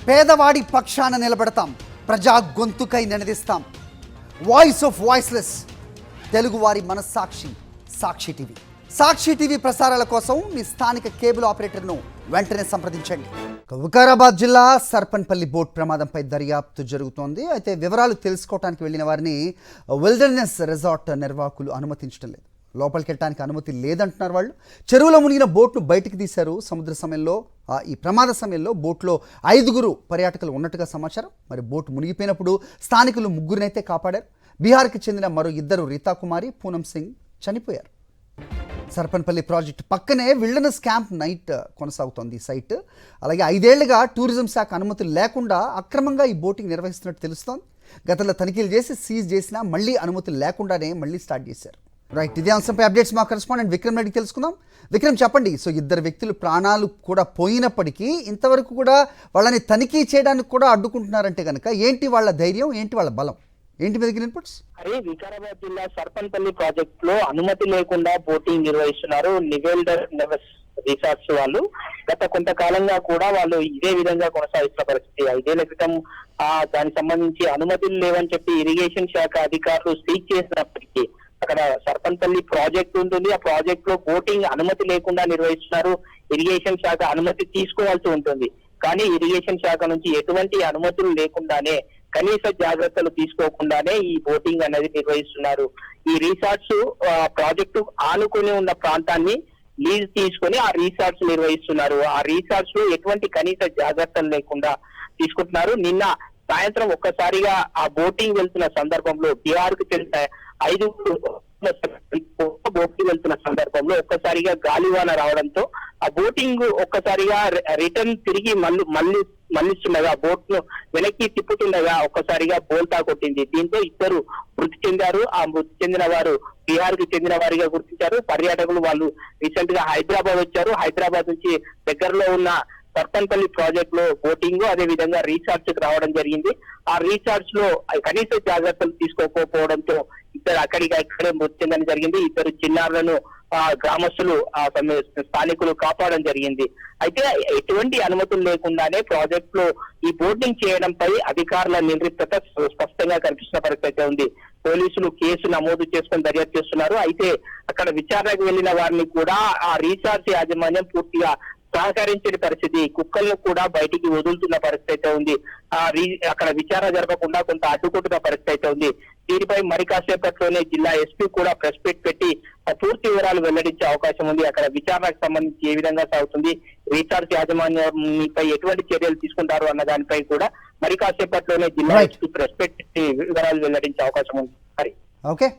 పేదవాడి పక్షాన నిలబడతాం, ప్రజా గొంతుకై నినదిస్తాం. వాయిస్ ఆఫ్ వాయిస్లెస్, తెలుగువారి మనస్సాక్షి సాక్షి టీవీ. సాక్షి టీవీ ప్రసారాల కోసం మీ స్థానిక కేబుల్ ఆపరేటర్ను వెంటనే సంప్రదించండి. వికారాబాద్ జిల్లా సర్పన్పల్లి బోట్ ప్రమాదంపై దర్యాప్తు జరుగుతోంది. అయితే వివరాలు తెలుసుకోవడానికి వెళ్ళిన వారిని విల్డర్నెస్ రిసార్ట్ నిర్వాహకులు అనుమతించడం లేదు. లోపలికి వెళ్ళడానికి అనుమతి లేదంటున్నారు వాళ్ళు. చెరువులో మునిగిన బోట్ను బయటికి తీశారు. సముద్ర సమయంలో ఈ ప్రమాద సమయంలో బోట్లో 5 పర్యాటకులు ఉన్నట్టుగా సమాచారం. మరి బోట్ మునిగిపోయినప్పుడు స్థానికులు 3 కాపాడారు. బీహార్కి చెందిన మరో 2 రీతాకుమారి, పూనం సింగ్ చనిపోయారు. సర్పన్పల్లి ప్రాజెక్టు పక్కనే విల్డర్నెస్ క్యాంప్ నైట్ కొనసాగుతోంది ఈ సైట్. అలాగే 5 ఏళ్లుగా టూరిజం శాఖ అనుమతులు లేకుండా అక్రమంగా ఈ బోటింగ్ నిర్వహిస్తున్నట్టు తెలుస్తోంది. గతంలో తనిఖీలు చేసి సీజ్ చేసినా మళ్ళీ అనుమతులు లేకుండానే మళ్ళీ స్టార్ట్ చేశారు. రైట్, ఇదే అంశంపై అప్డేట్స్ మా కరెస్పాండెంట్ విక్రమ్ రెడ్డి తెలుసుకుందాం. విక్రమ్, చెప్పండి. సో 2 వ్యక్తులు ప్రాణాలు కూడా పోయినప్పటికీ ఇంతవరకు కూడా వాళ్ళని తనిఖీ చేయడానికి కూడా అడ్డుకుంటున్నారంటే కనుక ఏంటి వాళ్ళ ధైర్యం, ఏంటి వాళ్ళ బలం, ఏంటి మీద ఇన్పుట్స్? అరే, వికారాబాద్ జిల్లా సర్పన్పల్లి ప్రాజెక్ట్ లో అనుమతి లేకుండా బోటింగ్ నిర్వహిస్తున్నారు నివేల్డర్ నెవెస్ రిసార్ట్స్ వాళ్ళు. గత కొంతకాలంగా కూడా వాళ్ళు ఇదే విధంగా కొనసాగిస్తున్న పరిస్థితి. 5 ఏళ్ల క్రితం దానికి సంబంధించి అనుమతులు లేవని చెప్పి ఇరిగేషన్ శాఖ అధికారులు సీజ్ చేసినప్పటికీ అక్కడ సర్పన్పల్లి ప్రాజెక్ట్ ఉంటుంది. ఆ ప్రాజెక్ట్ లో బోటింగ్ అనుమతి లేకుండా నిర్వహిస్తున్నారు. ఇరిగేషన్ శాఖ అనుమతి తీసుకోవాల్సి ఉంటుంది. కానీ ఇరిగేషన్ శాఖ నుంచి ఎటువంటి అనుమతులు లేకుండానే, కనీస జాగ్రత్తలు తీసుకోకుండానే ఈ బోటింగ్ అనేది నిర్వహిస్తున్నారు. ఈ రిసార్ట్స్ ప్రాజెక్టు ఆనుకొని ఉన్న ప్రాంతాన్ని లీజ్ తీసుకొని ఆ రిసార్ట్స్ నిర్వహిస్తున్నారు. ఆ రిసార్ట్స్ లో ఎటువంటి కనీస జాగ్రత్తలు లేకుండా తీసుకుంటున్నారు. నిన్న సాయంత్రం ఒక్కసారిగా ఆ బోటింగ్ వెళ్తున్న సందర్భంలో బీహార్కు చెందిన 5 బోటింగ్ వెళ్తున్న సందర్భంలో ఒక్కసారిగా గాలివాన రావడంతో ఆ బోటింగ్ ఒక్కసారిగా రిటర్న్ తిరిగి మళ్ళిస్తుండగా, బోట్ ను వెనక్కి తిప్పుతుండగా ఒక్కసారిగా బోల్తా కొట్టింది. దీంతో 2 మృతి చెందారు. ఆ మృతి చెందిన వారు బీహార్ కి చెందిన వారిగా గుర్తించారు. పర్యాటకులు వాళ్ళు రీసెంట్ గా హైదరాబాద్ వచ్చారు. హైదరాబాద్ నుంచి దగ్గరలో ఉన్న సర్పన్పల్లి ప్రాజెక్ట్ లో బోటింగ్, అదే విధంగా రీసార్ట్స్ కి రావడం జరిగింది. ఆ రీసార్ట్స్ లో కనీస జాగ్రత్తలు తీసుకోకపోవడంతో 2 అక్కడే మృతి చెందడం జరిగింది. 2 చిన్నారులను గ్రామస్తులు స్థానికులు కాపాడడం జరిగింది. అయితే ఎటువంటి అనుమతులు లేకుండానే ప్రాజెక్ట్ లో ఈ బోటింగ్ చేయడంపై అధికారుల నిర్లిప్తత స్పష్టంగా కనిపిస్తున్న పరిస్థితి ఉంది. పోలీసులు కేసు నమోదు చేసుకుని దర్యాప్తు చేస్తున్నారు. అయితే అక్కడ విచారణకు వెళ్లిన వారిని కూడా ఆ రీసార్ట్స్ యాజమాన్యం పూర్తిగా సహకరించని పరిస్థితి. కుక్కలను కూడా బయటికి వదులుతున్న పరిస్థితి ఉంది. అక్కడ విచారణ జరపకుండా కొంత అడ్డుకుంటున్న పరిస్థితి ఉంది. దీనిపై మరి కాసేపట్లోనే జిల్లా ఎస్పీ కూడా ప్రెస్ మీట్ పెట్టి పూర్తి వివరాలు వెల్లడించే అవకాశం ఉంది. అక్కడ విచారణకు సంబంధించి ఏ విధంగా సాగుతుంది, రీసార్ట్స్ యాజమాన్యంపై ఎటువంటి చర్యలు తీసుకుంటారు అన్న దానిపై కూడా మరి కాసేపట్లోనే జిల్లా ఎస్పీ ప్రెస్ మీట్ పెట్టి వివరాలు వెల్లడించే అవకాశం ఉంది. ఓకే.